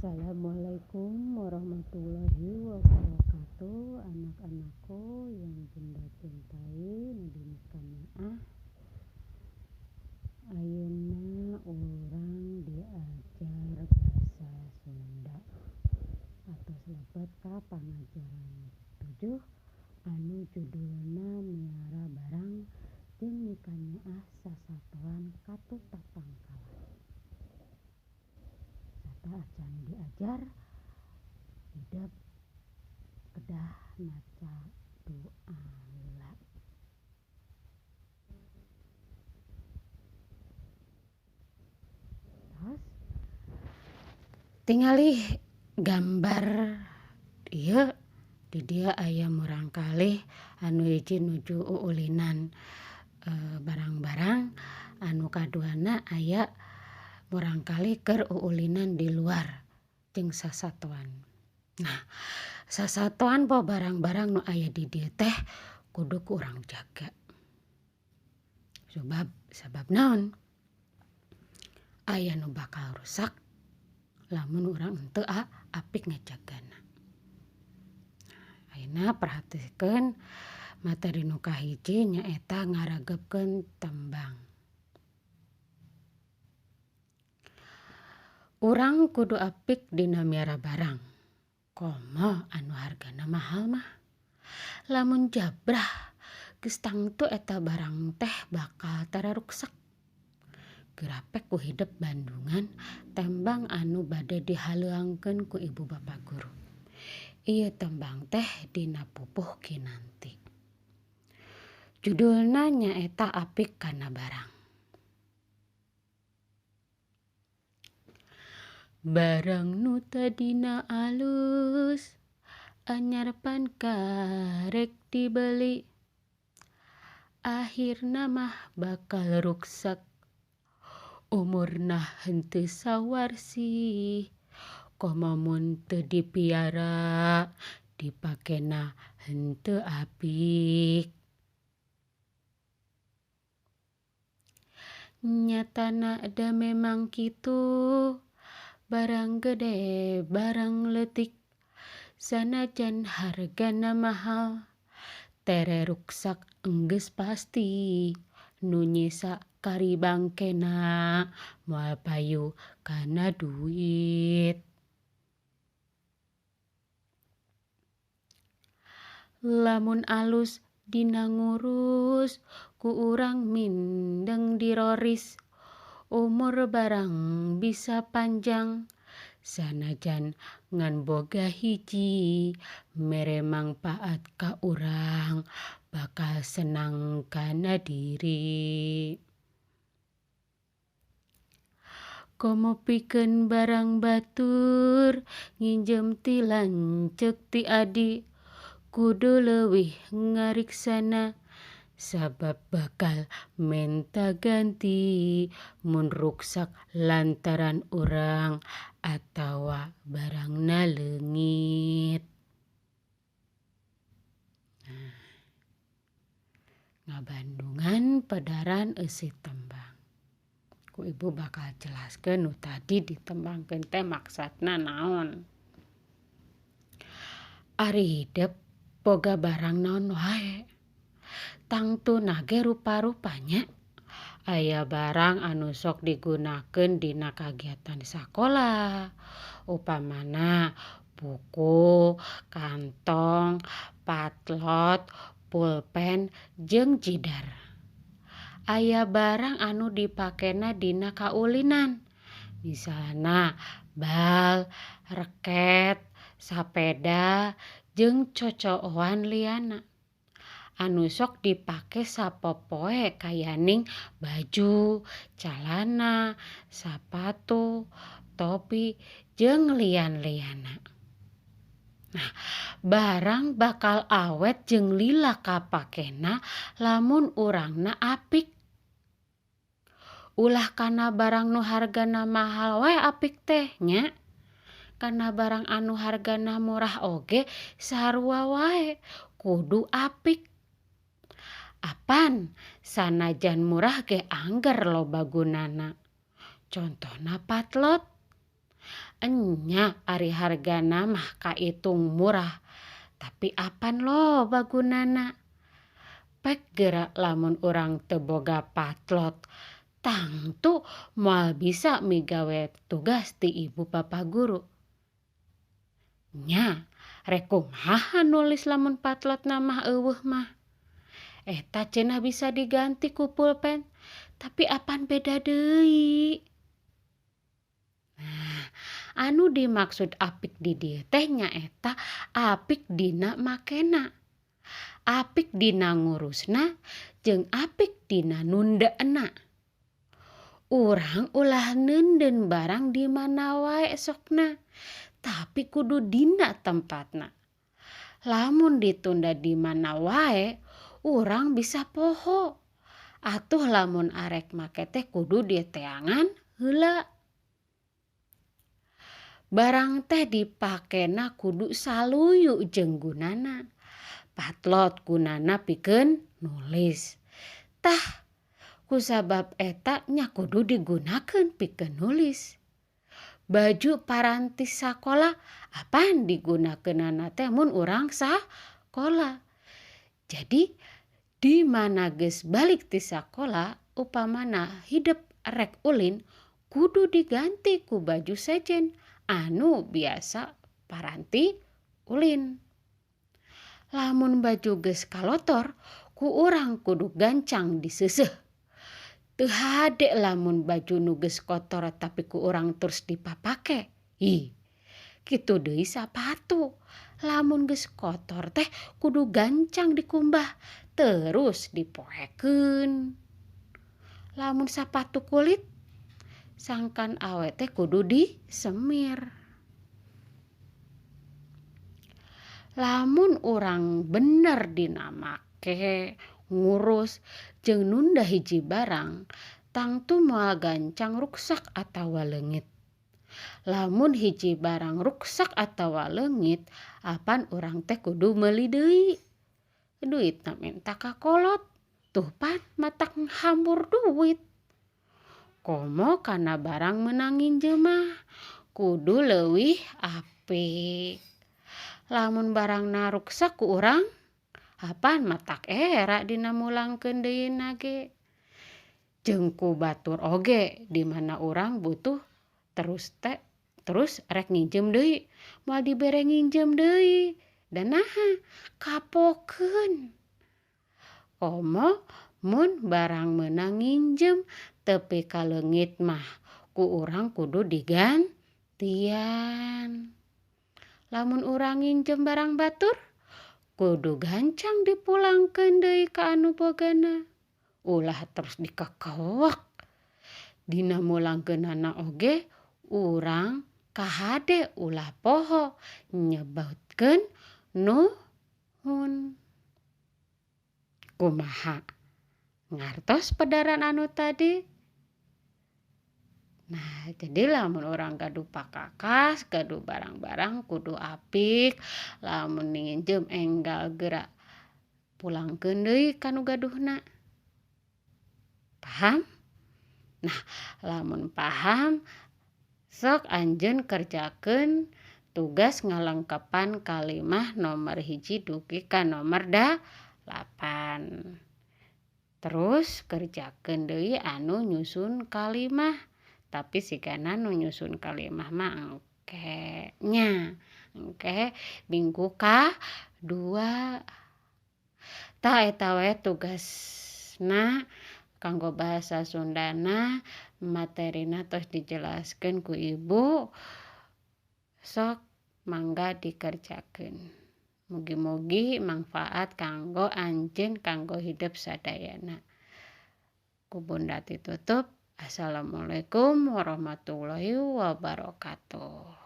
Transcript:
Assalamualaikum warahmatullahi wabarakatuh. Anak-anakku yang bunda cintai, Nudin ayeuna urang diajar bahasa Sunda atau lebet ka pangajaran 7 anu judulna miara barang jeung mikanyaah sasatoan katuta pangkalan. Sata acan diajar hidup kedah maca doa lila. Terus tingali gambar ieu di dia aya murangkalih anu hiji nuju uulinan barang-barang, anu kaduana aya murangkalih keur uulinan di luar jeung sasatoan. Nah, sasatoan po barang-barang nu aya di dieu teh kudu ku urang jaga. Sabab naon? Aya nu bakal rusak lamun urang henteu apik ngajagana. Ayeuna perhatikeun materi nu kahiji nyaeta ngaragebkeun tembang. Urang kudu apik dina miara barang. Komo anu hargana mahal mah. Lamun jabrah geus tangtu eta barang teh bakal tararuksak. Gerapek ku hidup Bandungan tembang anu bade dihaleuangkeun ku ibu bapa guru. Ieu tembang teh dina Pupuh Kinanti. Judulna nyaeta apik kana barang. Barang nu tadina alus anyar pan karek dibeli, akhirna mah bakal ruksak. Umurna henteu sawarsi, komo mun teu dipiara dipakena henteu apik. Nyatana da memang kitu, barang gede barang leutik sanajan hargana mahal tere ruksak enggeus pasti. Nu nyisa karibangkena moal payu kana duit. Lamun alus dina ngurus ku urang mindeng diroris, umur barang bisa panjang sanajan ngan boga hiji mere mangpaat ka urang bakal senang kana diri. Komo pikeun barang batur nginjem ti lanceuk ti adi, kudu leuwih ngariksana sabab bakal menta ganti mun ruksak lantaran urang atawa barangna leungit. Ngabandungan pedaran eusi tembang. Ku ibu bakal jelaskeun nu tadi ditembangkeun teh maksudna naon. Ari hidup boga barang naon wae. Tangtuna ge rupa-rupanya. Aya barang anu sok digunakeun dina kagiatan sakola. Upamana buku, kantong, patlot, pulpen, jeung jidar. Aya barang anu dipakena dina kaulinan. Misalna bal, reket, sapeda, jeung cocoan liana. Anu sok dipake sapopoe kayaning baju, calana, sapatu, topi, jeung lian-liana. Nah, barang bakal awet jeung lila kapakena lamun urangna apik. Ulah kana barang nu hargana mahal wae apik teh nya. Kana barang anu hargana murah oge sarua wae kudu apik. Apan sanajan murah ge angger loba gunana. Contona patlot. Enya ari hargana mah kaitung murah, tapi apan lo bagunana. Pek gerak lamun orang teu boga patlot, tangtu moal bisa migawe tugas ti ibu bapa guru. Nya, rek kumaha nulis lamun patlot mah eueuh mah. Eta cenah bisa diganti ku pulpen, tapi apan beda deui. Nah, anu dimaksud apik di dieu teh nyaeta apik dina makena. Apik dina ngurusna jeung apik dina nundaena. Urang ulah neunden barang di mana wae esokna, tapi kudu dina tempatna. Lamun ditunda di mana wae, urang bisa poho. Atuh lamun arek make teh kudu diteangan heula. Barang teh dipakena kudu saluyu jeung gunana. Patlot gunana pikeun nulis. Tah kusabab eta nya kudu digunakeun pikeun nulis. Baju parantis sakola apan digunakeunana teh mun urang sakola. Jadi di mana geus balik ti sakola upamana hidup rek ulin kudu diganti ku baju sejen anu biasa paranti ulin. Lamun baju geus kalotor ku urang kudu gancang diseuseuh. Teu hade lamun baju nu geus kotor tapi ku urang terus dipapake. Kitu deui sapatu. Lamun geus kotor teh kudu gancang dikumbah terus dipoekeun. Lamun sapatu kulit sangkan awet teh kudu disemir. Lamun urang bener dina make, ngurus, jeung nunda hiji barang, tangtu moal gancang ruksak atawa leungit. Lamun hiji barang ruksak atawa leungit, apan urang teh kudu meuli deui. Duitna menta kakolot, tuh pan matak hambur duit. Komo kana barang meunang nginjem mah kudu leuwih apik. Lamun barangna ruksak ku urang, apan matak era dina mulangkeun deuyna ge. Jeung ku batur oge di mana urang butuh terus rek nginjem deui, moal dibere nginjem deui. Dan naha kapokeun. Komo mun barang meunang nginjem tepi ka leungit mah ku urang kudu digantian. Lamun urang nginjem barang batur, kudu gancang dipulangkeun deui ka anu bogana. Ulah terus dikekewek. Dina mulangkeunana oge urang kahade ulah poho nyebutkeun nuhun. Kumaha? Ngartos pedaran anu tadi? Nah, jadi lamun orang gaduh pakakas, gaduh barang-barang kudu apik, lamun nginjem enggal geura pulangkeun deui ka nu gaduhna. Paham? Nah, lamun paham, sok anjeun kerjakeun tugas ngalengkepan kalimah nomor 1 dugi ka nomor 8. Terus kerjakeun deui anu nyusun kalimah. Tapi sigana nu nyusun kalimah mah engke nya. Engke minggu ka-2. Tah eta we tugasna kanggo bahasa Sundana, materina tos dijelaskeun ku ibu. Sok mangga dikerjakeun. Mugi-mugi manfaat kanggo anjeun kanggo hidup sadayana. Ku Bunda titutup. Assalamualaikum warahmatullahi wabarakatuh.